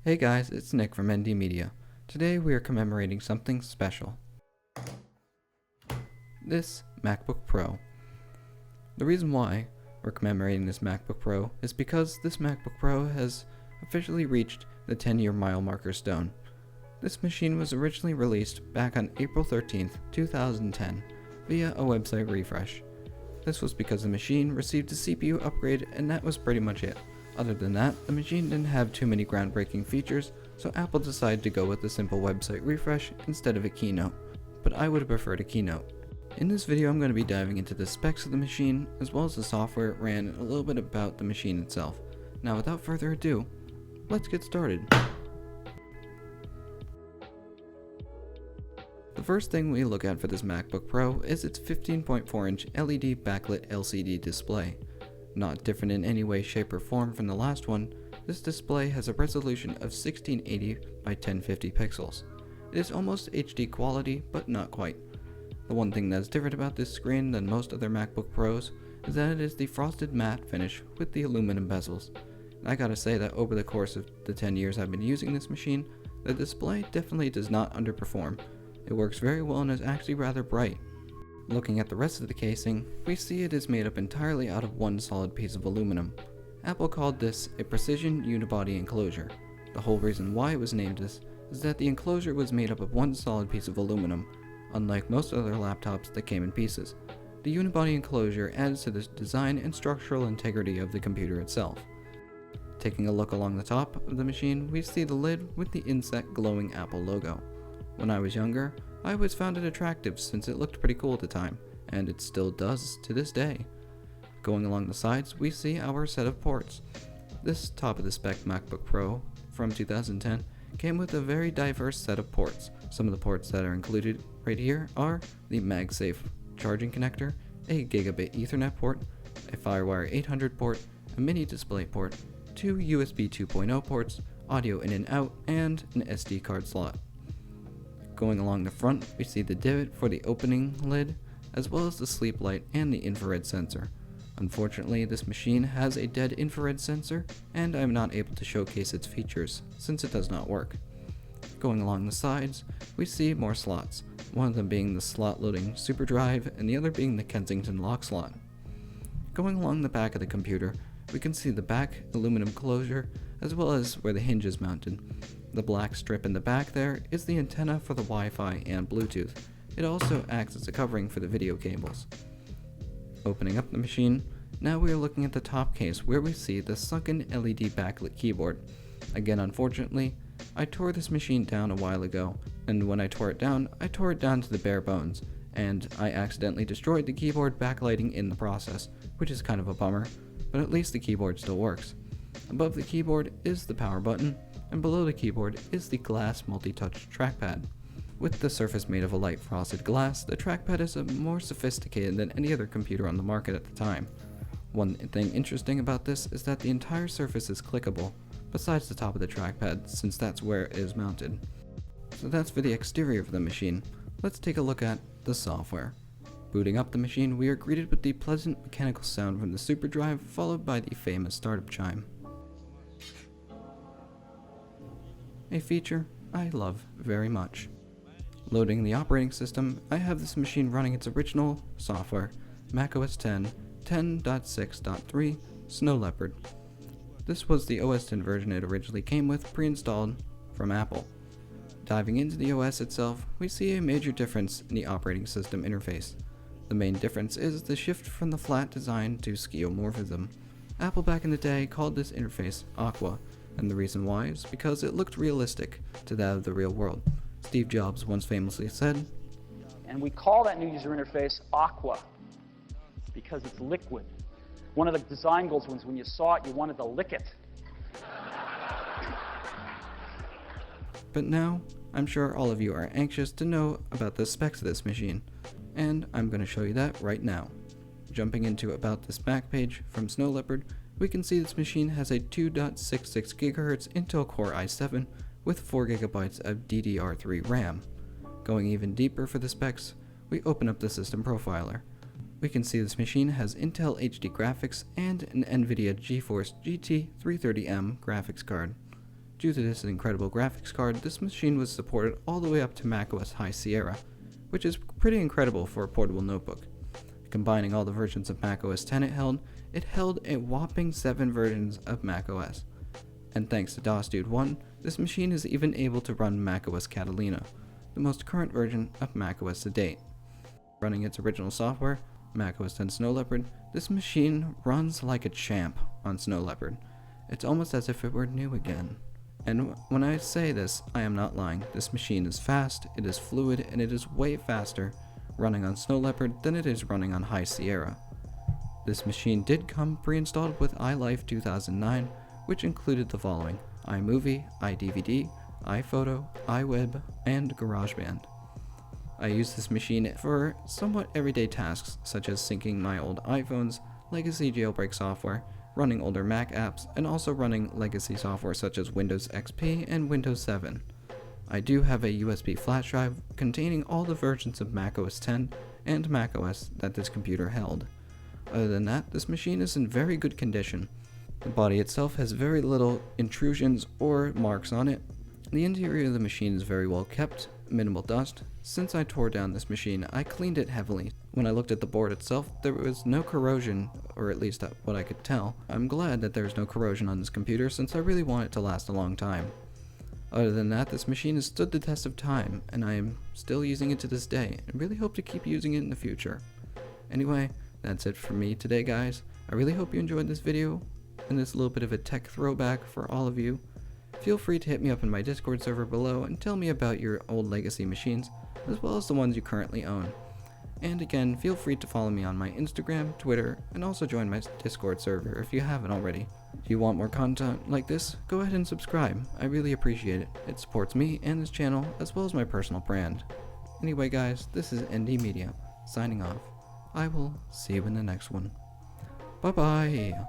Hey guys, it's Nick from ND Media. Today we are commemorating something special. This MacBook Pro. The reason why we're commemorating this MacBook Pro is because this MacBook Pro has officially reached the 10-year mile marker stone. This machine was originally released back on April 13th, 2010 via a website refresh. This was because the machine received a CPU upgrade and that was pretty much it. Other than that, the machine didn't have too many groundbreaking features, so Apple decided to go with a simple website refresh instead of a keynote. But I would have preferred a keynote. In this video I'm going to be diving into the specs of the machine, as well as the software it ran and a little bit about the machine itself. Now without further ado, let's get started. The first thing we look at for this MacBook Pro is its 15.4-inch LED backlit LCD display. Not different in any way, shape, or form from the last one, this display has a resolution of 1680 by 1050 pixels. It is almost HD quality, but not quite. The one thing that is different about this screen than most other MacBook Pros is that it is the frosted matte finish with the aluminum bezels. And I gotta say that over the course of the 10 years I've been using this machine, the display definitely does not underperform. It works very well and is actually rather bright. Looking at the rest of the casing, we see it is made up entirely out of one solid piece of aluminum. Apple called this a precision unibody enclosure. The whole reason why it was named this is that the enclosure was made up of one solid piece of aluminum, unlike most other laptops that came in pieces. The unibody enclosure adds to the design and structural integrity of the computer itself. Taking a look along the top of the machine, we see the lid with the inset glowing Apple logo. When I was younger, I always found it attractive since it looked pretty cool at the time, and it still does to this day. Going along the sides, we see our set of ports. This top of the spec MacBook Pro from 2010 came with a very diverse set of ports. Some of the ports that are included right here are the MagSafe charging connector, a Gigabit Ethernet port, a FireWire 800 port, a mini display port, two USB 2.0 ports, audio in and out, and an SD card slot. Going along the front, we see the divot for the opening lid, as well as the sleep light and the infrared sensor. Unfortunately, this machine has a dead infrared sensor, and I am not able to showcase its features, since it does not work. Going along the sides, we see more slots, one of them being the slot-loading SuperDrive, and the other being the Kensington lock slot. Going along the back of the computer, we can see the back aluminum closure, as well as where the hinge is mounted. The black strip in the back there is the antenna for the Wi-Fi and Bluetooth. It also acts as a covering for the video cables. Opening up the machine, now we are looking at the top case where we see the sunken LED backlit keyboard. Again, unfortunately, I tore this machine down a while ago, and when I tore it down to the bare bones, and I accidentally destroyed the keyboard backlighting in the process, which is kind of a bummer, but at least the keyboard still works. Above the keyboard is the power button, and below the keyboard is the glass multi-touch trackpad. With the surface made of a light frosted glass, the trackpad is more sophisticated than any other computer on the market at the time. One thing interesting about this is that the entire surface is clickable, besides the top of the trackpad, since that's where it is mounted. So that's for the exterior of the machine. Let's take a look at the software. Booting up the machine, we are greeted with the pleasant mechanical sound from the SuperDrive, followed by the famous startup chime. A feature I love very much. Loading the operating system, I have this machine running its original software, macOS 10, 10.6.3, Snow Leopard. This was the OS 10 version it originally came with, pre-installed from Apple. Diving into the OS itself, we see a major difference in the operating system interface. The main difference is the shift from the flat design to skeuomorphism. Apple back in the day called this interface Aqua, and the reason why is because it looked realistic to that of the real world. Steve Jobs once famously said, and we call that new user interface Aqua because it's liquid. One of the design goals was when you saw it, you wanted to lick it. But now, I'm sure all of you are anxious to know about the specs of this machine, and I'm going to show you that right now. Jumping into About This Mac page from Snow Leopard, we can see this machine has a 2.66 GHz Intel Core i7 with 4 GB of DDR3 RAM. Going even deeper for the specs, we open up the system profiler. We can see this machine has Intel HD graphics and an NVIDIA GeForce GT 330M graphics card. Due to this incredible graphics card, this machine was supported all the way up to macOS High Sierra, which is pretty incredible for a portable notebook. Combining all the versions of macOS 10 it held a whopping 7 versions of macOS. And thanks to DOS Dude 1, this machine is even able to run macOS Catalina, the most current version of macOS to date. Running its original software, macOS 10 Snow Leopard, this machine runs like a champ on Snow Leopard. It's almost as if it were new again. And when I say this, I am not lying. This machine is fast, it is fluid, and it is way faster running on Snow Leopard than it is running on High Sierra. This machine did come pre-installed with iLife 2009, which included the following: iMovie, iDVD, iPhoto, iWeb, and GarageBand. I use this machine for somewhat everyday tasks, such as syncing my old iPhone's legacy jailbreak software, running older Mac apps, and also running legacy software such as Windows XP and Windows 7. I do have a USB flash drive containing all the versions of macOS 10 and macOS that this computer held. Other than that, this machine is in very good condition. The body itself has very little intrusions or marks on it. The interior of the machine is very well kept, minimal dust. Since I tore down this machine, I cleaned it heavily. When I looked at the board itself, there was no corrosion, or at least what I could tell. I'm glad that there's no corrosion on this computer since I really want it to last a long time. Other than that, this machine has stood the test of time, and I am still using it to this day, and really hope to keep using it in the future. Anyway, that's it for me today, guys. I really hope you enjoyed this video, and this little bit of a tech throwback for all of you. Feel free to hit me up in my Discord server below and tell me about your old legacy machines, as well as the ones you currently own. And again, feel free to follow me on my Instagram, Twitter, and also join my Discord server if you haven't already. If you want more content like this, go ahead and subscribe. I really appreciate it. It supports me and this channel, as well as my personal brand. Anyway guys, this is ND Media, signing off. I will see you in the next one. Bye bye!